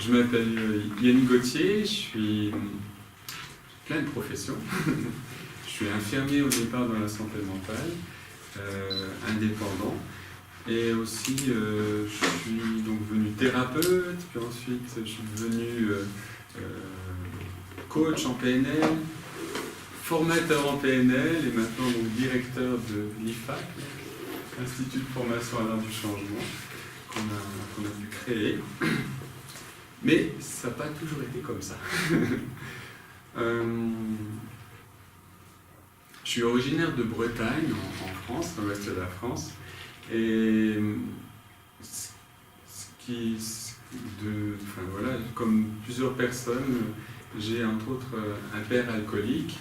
Je m'appelle Yannick Gauthier, je suis plein de professions. Je suis infirmier au départ dans la santé mentale, indépendant. Et aussi, je suis donc devenu thérapeute, puis ensuite je suis devenu coach en PNL, formateur en PNL et maintenant donc directeur de l'IFAC, Institut de formation à l'art du changement, qu'on a pu créer. Mais ça n'a pas toujours été comme ça. Je suis originaire de Bretagne, en France, dans l'ouest de la France. Et comme plusieurs personnes, j'ai entre autres un père alcoolique,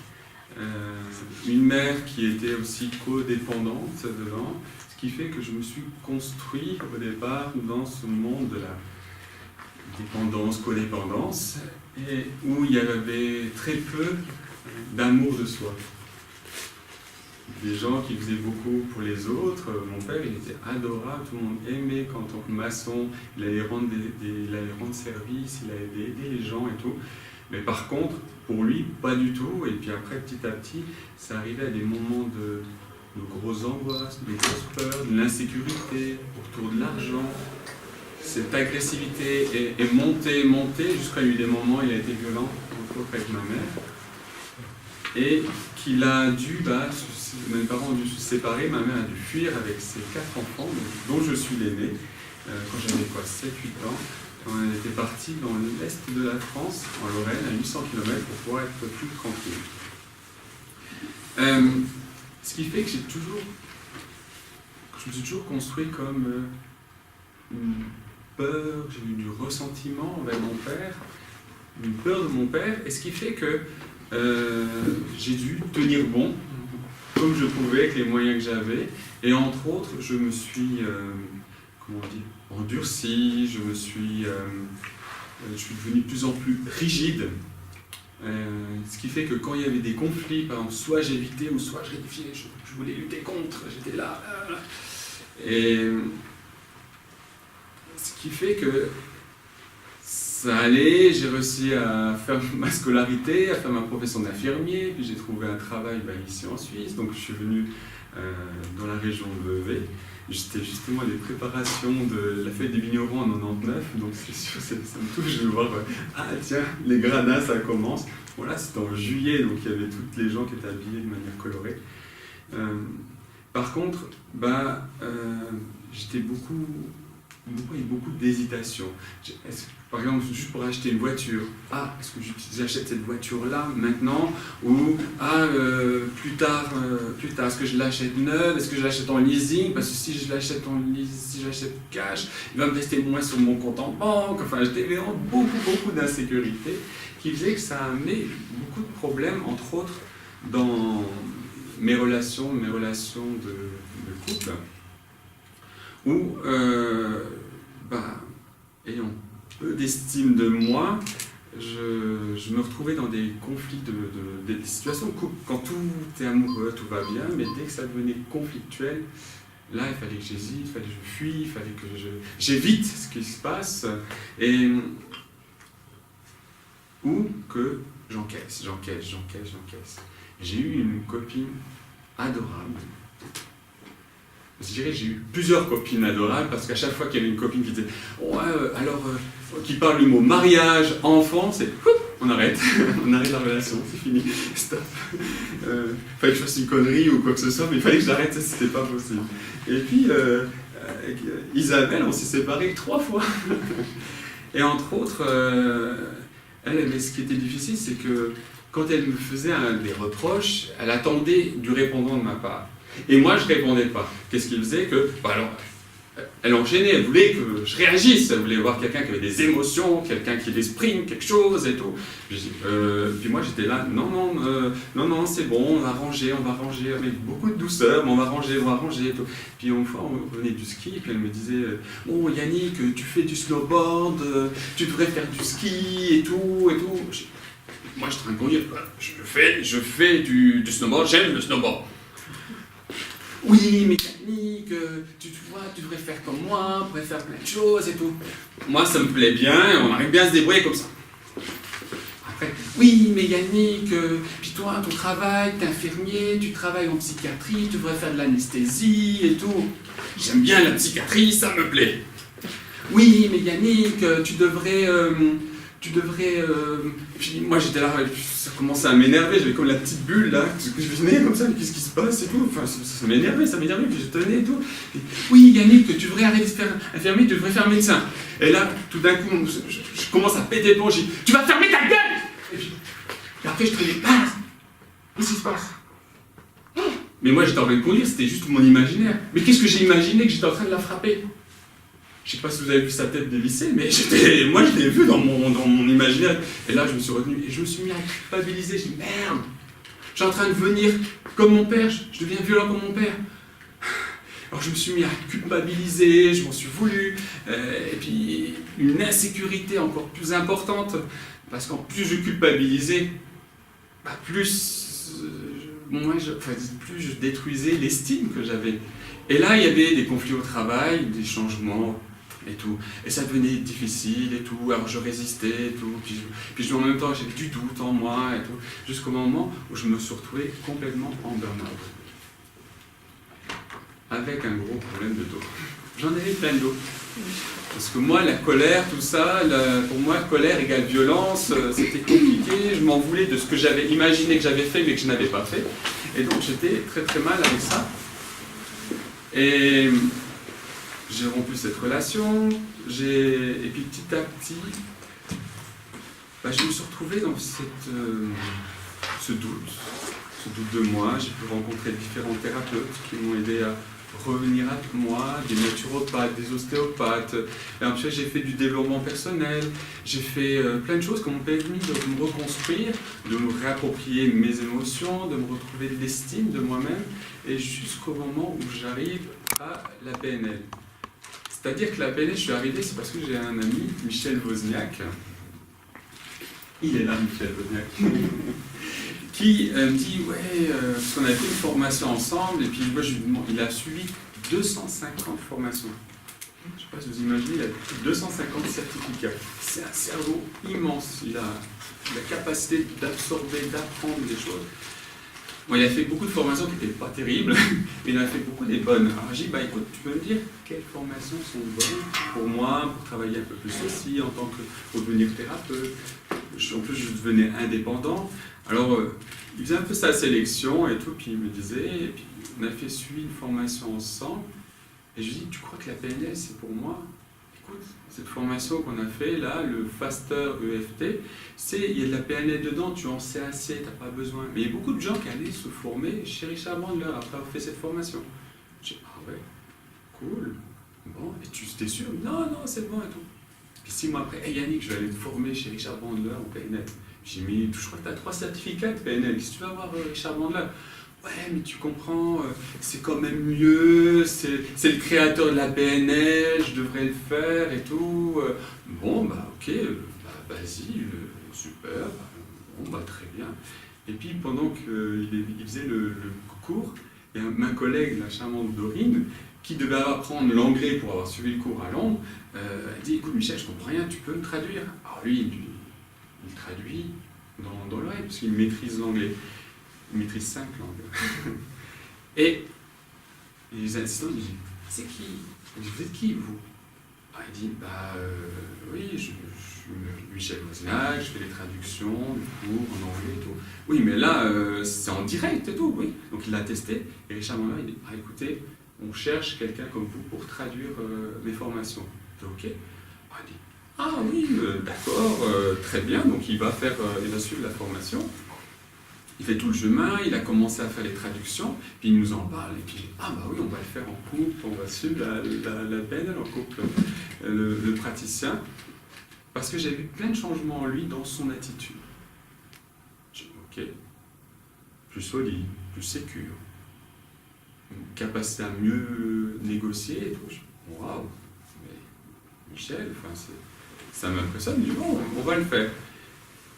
une mère qui était aussi codépendante dedans, ce qui fait que je me suis construit au départ dans ce monde de la dépendance, codépendance, et où il y avait très peu d'amour de soi. Des gens qui faisaient beaucoup pour les autres. Mon père, il était adorable, tout le monde aimait qu'en tant que maçon, il allait rendre service, il allait aider les gens et tout. Mais par contre, pour lui, pas du tout. Et puis après, petit à petit, ça arrivait à des moments de grosses angoisses, de grosses peurs, de l'insécurité, autour de l'argent. Cette agressivité est montée, jusqu'à eu des moments, il a été violent, entre autres avec ma mère. Et qu'il a dû, mes parents ont dû se séparer, ma mère a dû fuir avec ses 4 enfants, dont je suis l'aîné, quand j'avais 7-8 ans. On était partis dans l'est de la France, en Lorraine, à 800 km, pour pouvoir être plus tranquille. Ce qui fait que je me suis toujours construit comme une peur, j'ai eu du ressentiment envers mon père, une peur de mon père, et ce qui fait que j'ai dû tenir bon, comme je pouvais, avec les moyens que j'avais, et entre autres, je me suis, endurci, je suis devenu de plus en plus rigide, ce qui fait que quand il y avait des conflits, par exemple, soit j'évitais, ou soit je rectifiais, je voulais lutter contre, j'étais là, et ce qui fait que ça allait, j'ai réussi à faire ma scolarité, à faire ma profession d'infirmier, puis j'ai trouvé un travail ici en Suisse, donc je suis venu dans la région de Vevey. C'était justement les préparations de la fête des vignerons en 99, donc c'est sûr, ça me touche de voir, ah tiens, les gradins, ça commence. Voilà, c'était en juillet, donc il y avait toutes les gens qui étaient habillés de manière colorée. Par contre, j'étais beaucoup d'hésitation. Par exemple, juste pour acheter une voiture, est-ce que j'achète cette voiture-là maintenant, ou plus tard, est-ce que je l'achète neuve, est-ce que je l'achète en leasing, parce que si je l'achète cash, il va me rester moins sur mon compte en banque. Enfin, j'étais vraiment beaucoup d'insécurité, qui faisait que ça a amené beaucoup de problèmes, entre autres dans mes relations de couple, où ayant peu d'estime de moi, je me retrouvais dans des conflits, des situations de couple. Quand tout est amoureux, tout va bien, mais dès que ça devenait conflictuel, là, il fallait que j'hésite, il fallait que je fuis, il fallait que j'évite ce qui se passe, ou que j'encaisse. J'ai eu une copine adorable. Je dirais que j'ai eu plusieurs copines adorables, parce qu'à chaque fois qu'il y avait une copine qui disait qui parle du mot mariage, enfant, c'est on arrête, on arrête la relation, c'est fini, stop. Fallait que je fasse une connerie ou quoi que ce soit, mais il fallait que j'arrête, c'était pas possible. Et puis, avec Isabelle, on s'est séparés 3 fois. Et entre autres, elle, ce qui était difficile, c'est que quand elle me faisait des reproches, elle attendait du répondant de ma part. Et moi, je ne répondais pas. Qu'est-ce qu'il faisait que... elle enchaînait, elle voulait que je réagisse, elle voulait voir quelqu'un qui avait des émotions, quelqu'un qui exprime quelque chose et tout. Puis moi, j'étais là, non, c'est bon, on va ranger avec beaucoup de douceur, mais on va ranger et tout. Puis une fois, on revenait du ski, puis elle me disait, oh Yannick, tu fais du snowboard, tu devrais faire du ski et tout. Moi, je trinquais, je fais du snowboard, j'aime le snowboard. oui, mécanique, tu vois, tu devrais faire comme moi, tu devrais faire plein de choses et tout. Moi, ça me plaît bien, on arrive bien à se débrouiller comme ça. Après, oui, mécanique, puis toi, ton travail, t'es infirmier, tu travailles en psychiatrie, tu devrais faire de l'anesthésie et tout. J'aime bien la psychiatrie, ça me plaît. Oui, mais Yannick, tu devrais... Puis moi j'étais là, ça commençait à m'énerver, j'avais comme la petite bulle là, que je venais comme ça, mais qu'est-ce qui se passe et tout. Enfin, ça m'énervait, puis je tenais et tout. Et, oui, Yannick, tu devrais arrêter de faire infirmier, tu devrais faire médecin. Et là, tout d'un coup, je commence à péter les plombs, je dis, tu vas fermer ta gueule! Et après je te dis, ah, qu'est-ce qui se passe? Mais moi j'étais en train de conduire, c'était juste mon imaginaire. Mais qu'est-ce que j'ai imaginé que j'étais en train de la frapper? Je sais pas si vous avez vu sa tête dévissée, mais moi je l'ai vu dans mon imaginaire. Et là je me suis retenu et je me suis mis à culpabiliser. Je dis merde, je suis en train de devenir comme mon père, je deviens violent comme mon père. Alors je me suis mis à culpabiliser, je m'en suis voulu. Et puis une insécurité encore plus importante, parce qu'en plus je culpabilisais, plus je détruisais l'estime que j'avais. Et là, il y avait des conflits au travail, des changements et tout. Et ça devenait difficile et tout. Alors je résistais et tout. Puis en même temps, j'avais du doute en moi et tout. Jusqu'au moment où je me suis retrouvé complètement en burn-out. Avec un gros problème de dos. J'en avais plein de dos. Parce que moi, la colère, tout ça, pour moi, colère égale violence, c'était compliqué. Je m'en voulais de ce que j'avais imaginé que j'avais fait, mais que je n'avais pas fait. Et donc j'étais très très mal avec ça. Et j'ai rompu cette relation, et puis petit à petit, je me suis retrouvé dans ce doute de moi. J'ai pu rencontrer différents thérapeutes qui m'ont aidé à revenir à moi, des naturopathes, des ostéopathes. Et après, j'ai fait du développement personnel, j'ai fait plein de choses qui m'ont permis de me reconstruire, de me réapproprier mes émotions, de me retrouver de l'estime de moi-même, et jusqu'au moment où j'arrive à la PNL. C'est-à-dire que la PNL, je suis arrivé, c'est parce que j'ai un ami, Michel Wozniak, il est là, Michel Wozniak, qui me dit, ouais, parce qu'on a fait une formation ensemble, et puis moi, je lui demande, il a suivi 250 formations. Je ne sais pas si vous imaginez, il a 250 certificats. C'est un cerveau immense, il a la capacité d'absorber, d'apprendre des choses. Bon, il a fait beaucoup de formations qui n'étaient pas terribles, mais il a fait beaucoup des bonnes. Alors j'ai dit, écoute, tu peux me dire quelles formations sont bonnes pour moi, pour travailler un peu plus aussi, pour devenir thérapeute. En plus, je devenais indépendant. Alors, il faisait un peu sa sélection et tout, puis il me disait, et puis on a suivi une formation ensemble, et je lui dis, tu crois que la PNL, c'est pour moi? Écoute, cette formation qu'on a fait là, le Faster EFT, il y a de la PNL dedans, tu en sais assez, tu n'as pas besoin. Mais il y a beaucoup de gens qui allaient se former chez Richard Bandler après avoir fait cette formation. Je dis, ah ouais, cool. Bon, et tu t'es sûr? Non, c'est bon et tout. Puis 6 mois après, hey Yannick, je vais aller te former chez Richard Bandler en PNL. J'ai mis, je crois que tu as 3 certificats de PNL. Qu'est-ce que tu vas voir Richard Bandler? Ouais, mais tu comprends, c'est quand même mieux, c'est le créateur de la PNL, je devrais le faire et tout. Bon, ok, vas-y, super, très bien. Et puis pendant qu'il faisait le cours, il y a ma collègue, la charmante Dorine, qui devait apprendre l'anglais pour avoir suivi le cours à Londres, elle dit, écoute Michel, je comprends rien, tu peux me traduire? Alors lui, il traduit dans l'oreille, parce qu'il maîtrise l'anglais. Il maîtrise 5 langues. Et les assistants disent, c'est qui? Je dis, vous êtes qui, vous? Il dit, oui, je suis Michel Wozniak, je fais les traductions, du cours en anglais et tout. Oui, mais là, c'est en direct et tout, oui. Donc il l'a testé, et Richard Bandler, il dit, écoutez, on cherche quelqu'un comme vous pour traduire mes formations. C'est OK? Il dit, oui, d'accord, très bien, donc il va suivre la formation. Il fait tout le chemin, il a commencé à faire les traductions, puis il nous en parle, et puis oui, on va le faire en couple, on va suivre la PNL en couple, le praticien, parce que j'ai vu plein de changements en lui dans son attitude. Je dis, ok, plus solide, plus sécure, une capacité à mieux négocier, et tout. Waouh, mais Michel, ça m'impressionne, je dis, bon, on va le faire.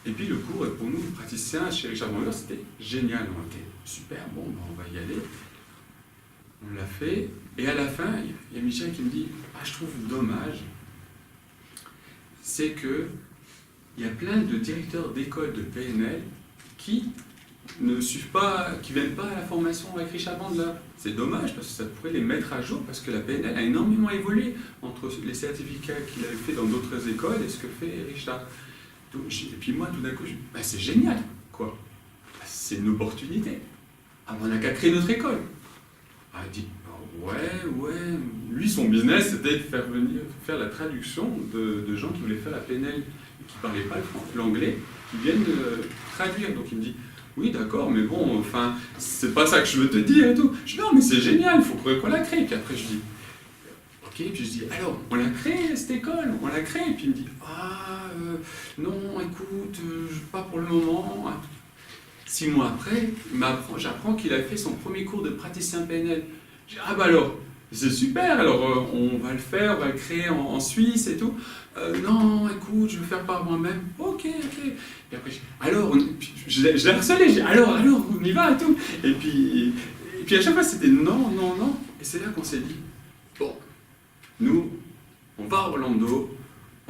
Et puis le cours, pour nous, praticiens chez Richard Bandler, c'était génial. On était super, bon, on va y aller. On l'a fait, et à la fin, il y a Michel qui me dit « Ah, je trouve dommage, c'est que il y a plein de directeurs d'école de PNL qui ne suivent pas, qui viennent pas à la formation avec Richard Bandler. C'est dommage parce que ça pourrait les mettre à jour parce que la PNL a énormément évolué entre les certificats qu'il avait fait dans d'autres écoles et ce que fait Richard. Et puis moi, tout d'un coup, bah, c'est génial, quoi. Bah, c'est une opportunité. Ah, on n'a qu'à créer notre école. Ah, il dit, ouais. Lui, son business, c'était de faire la traduction de gens qui voulaient faire la PNL et qui ne parlaient pas l'anglais, qui viennent traduire. Donc il me dit, oui, d'accord, mais bon, enfin, c'est pas ça que je veux te dire et tout. Je dis, non, mais c'est génial, il faut qu'on la crée. Puis après, je dis, ok, puis je dis, alors, on l'a créée, cette école, on l'a créée. Puis il me dit, non, écoute, pas pour le moment. 6 mois après, j'apprends qu'il a fait son premier cours de praticien PNL. Je dis, ah bah alors, c'est super, alors on va le faire, on va le créer en Suisse et tout. Non, écoute, je vais le faire par moi-même. Ok. Et après, je l'ai harcelé, alors, on y va et tout. Et puis à chaque fois, c'était non. Et c'est là qu'on s'est dit, bon, nous, on va à Orlando,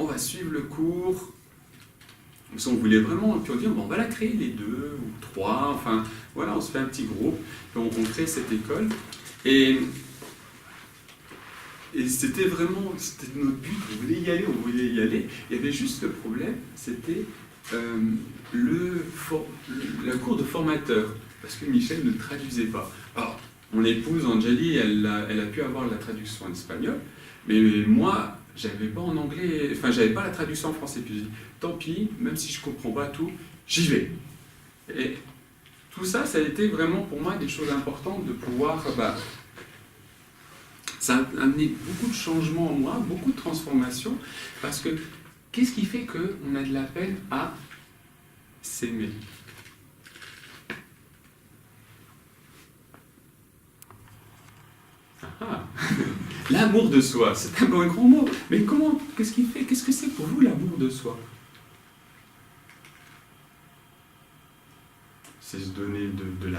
on va suivre le cours. Parce qu'on voulait vraiment, puis on dit, bon, on va la créer les 2 ou 3, enfin, voilà, on se fait un petit groupe, puis on crée cette école. Et c'était vraiment, c'était notre but, on voulait y aller. Il y avait juste le problème, c'était le cours de formateur, parce que Michel ne traduisait pas. Alors, mon épouse Angélie, elle a pu avoir la traduction en espagnol, mais moi, j'avais pas en anglais, enfin, j'avais pas la traduction en français. Puis j'ai dit, tant pis, même si je comprends pas tout, j'y vais. Et tout ça, ça a été vraiment pour moi des choses importantes de pouvoir. Ça a amené beaucoup de changements en moi, beaucoup de transformations, parce que qu'est-ce qui fait qu'on a de la peine à s'aimer? L'amour de soi, c'est un grand mot. Mais comment? Qu'est-ce qui fait? Qu'est-ce que c'est pour vous l'amour de soi? C'est se donner de la